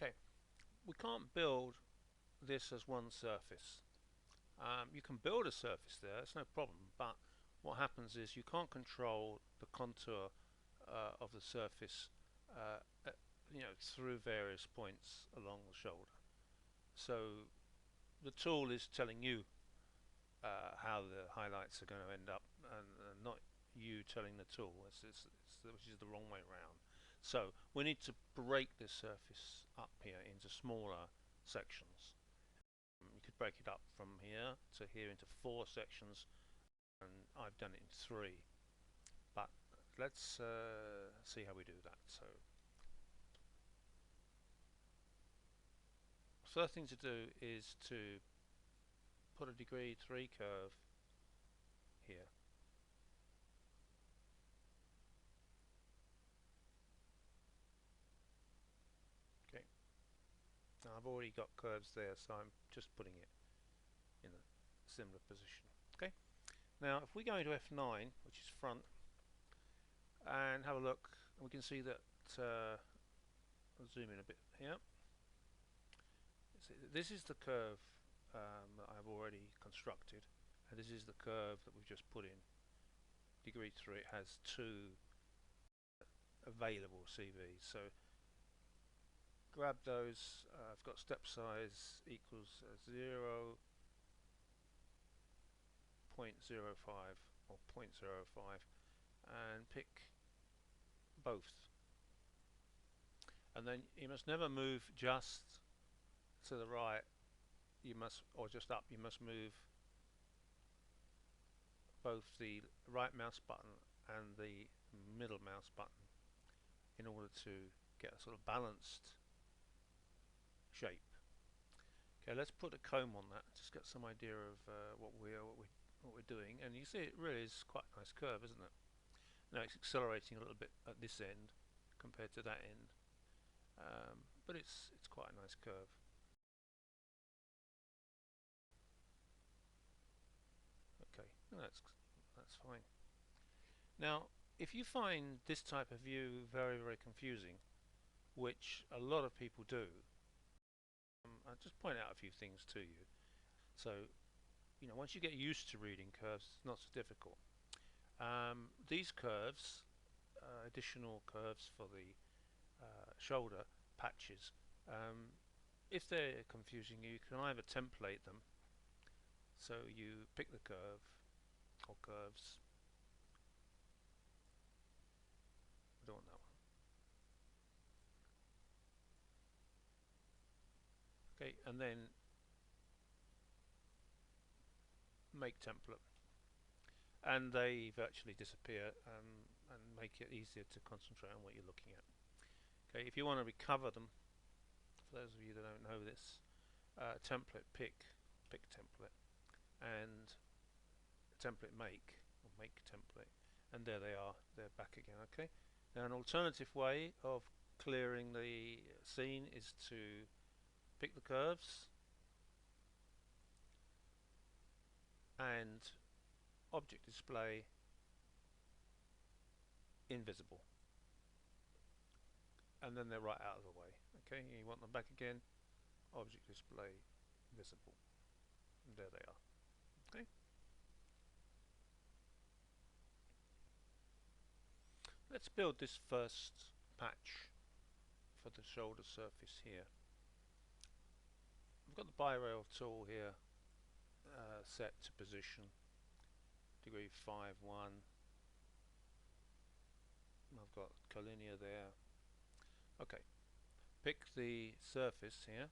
Okay, we can't build this as one surface. You can build a surface there, it's no problem, but what happens is you can't control the contour of the surface through various points along the shoulder. So the tool is telling you how the highlights are going to end up, and not you telling the tool, which is the wrong way around. So we need to break this surface up here into smaller sections. You could break it up from here to here into 4 sections, and I've done it in 3. But let's see how we do that. So first thing to do is to put a degree 3 curve here. Okay. Now I've already got curves there, so I'm just putting it in a similar position. Okay. Now if we go into F9, which is front, and have a look, we can see that I'll zoom in a bit here. This is the curve that I've already constructed, and this is the curve that we've just put in. Degree 3, it has 2 available CVs, so grab those. I've got step size equals 0.05 or 0.05, and pick both. And then you must never move just to the right, you must, or just up, you must move both the right mouse button and the middle mouse button in order to get a sort of balanced shape. Okay, let's put a comb on that, just get some idea of what we're doing, and you see it really is quite a nice curve, isn't it? Now it's accelerating a little bit at this end compared to that end, but it's quite a nice curve. Okay, that's fine. Now, if you find this type of view very, very confusing, which a lot of people do, I'll just point out a few things to you. So, once you get used to reading curves, it's not so difficult. These curves, additional curves for the shoulder patches, if they're confusing you, you can either template them. So you pick the curve or curves. I don't want that one. Okay, and then make template, and they virtually disappear and make it easier to concentrate on what you're looking at. Okay, if you want to recover them, for those of you that don't know this, template pick template, and template make, or make template, and there they are, they're back again. Okay, now an alternative way of clearing the scene is to pick the curves and object display invisible, and then they're right out of the way. Okay, you want them back again, object display visible, and there they are. Okay, let's build this first patch for the shoulder surface here. I've got the bi-rail tool here set to position degree 5-1. I've got collinear there. Okay, pick the surface here.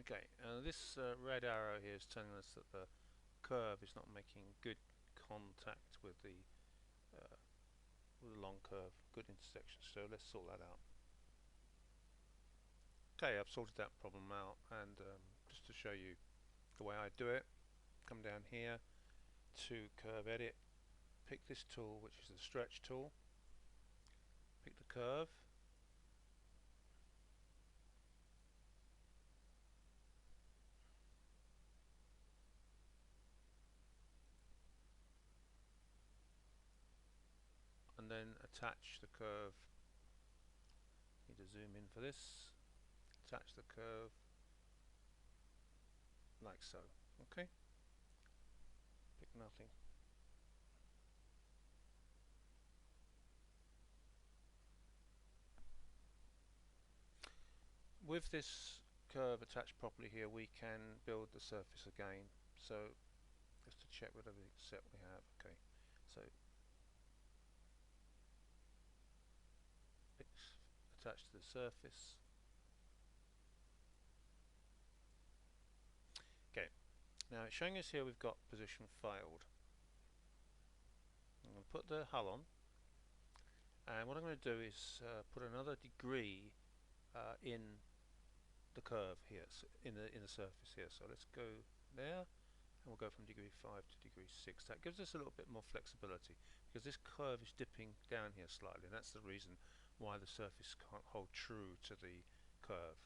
Okay, this red arrow here is telling us that the curve is not making good contact with the long curve, good intersection, so let's sort that out. Okay, I've sorted that problem out, and just to show you the way I do it, come down here to curve edit, pick this tool, which is the stretch tool, pick the curve, attach the curve. Need to zoom in for this. Attach the curve like so. Okay. Pick nothing. With this curve attached properly here, we can build the surface again. So just to check whatever set we have. Okay. So it's attached to the surface. Okay. Now it's showing us here we've got position failed. I'm going to put the hull on, and what I'm going to do is put another degree in the curve here, so in the surface here. So let's go there, and we'll go from degree 5 to degree 6. That gives us a little bit more flexibility because this curve is dipping down here slightly, and that's the reason why the surface can't hold true to the curve.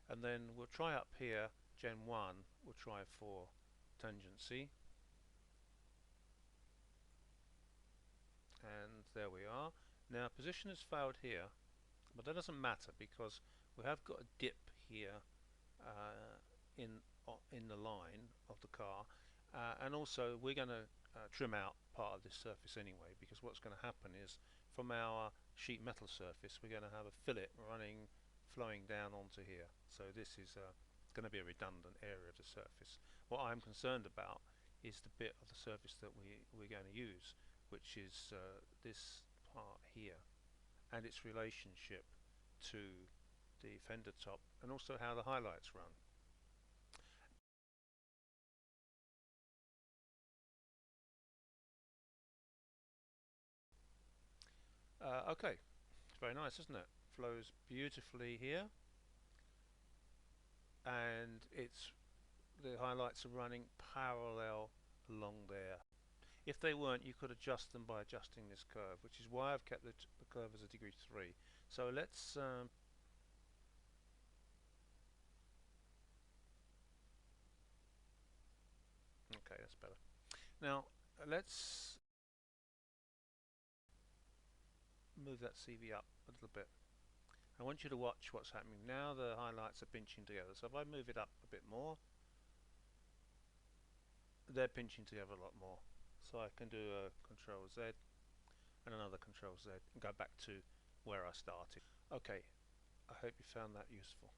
And then we'll try up here, Gen 1, we'll try for tangency, and there we are. Now position has failed here, but that doesn't matter because we have got a dip here in the line of the car, and also we're going to trim out part of this surface anyway, because what's going to happen is from our sheet metal surface we're going to have a fillet flowing down onto here. So this is going to be a redundant area of the surface. What I'm concerned about is the bit of the surface that we're going to use, which is this part here, and its relationship to the fender top, and also how the highlights run. Okay, it's very nice, isn't it? Flows beautifully here, and the highlights are running parallel along there. If they weren't, you could adjust them by adjusting this curve, which is why I've kept the curve as a degree 3. So let's okay, that's better. Now let's move that CV up a little bit. I want you to watch what's happening. Now the highlights are pinching together. So if I move it up a bit more, they're pinching together a lot more. So I can do a Control Z and another Control Z and go back to where I started. Okay, I hope you found that useful.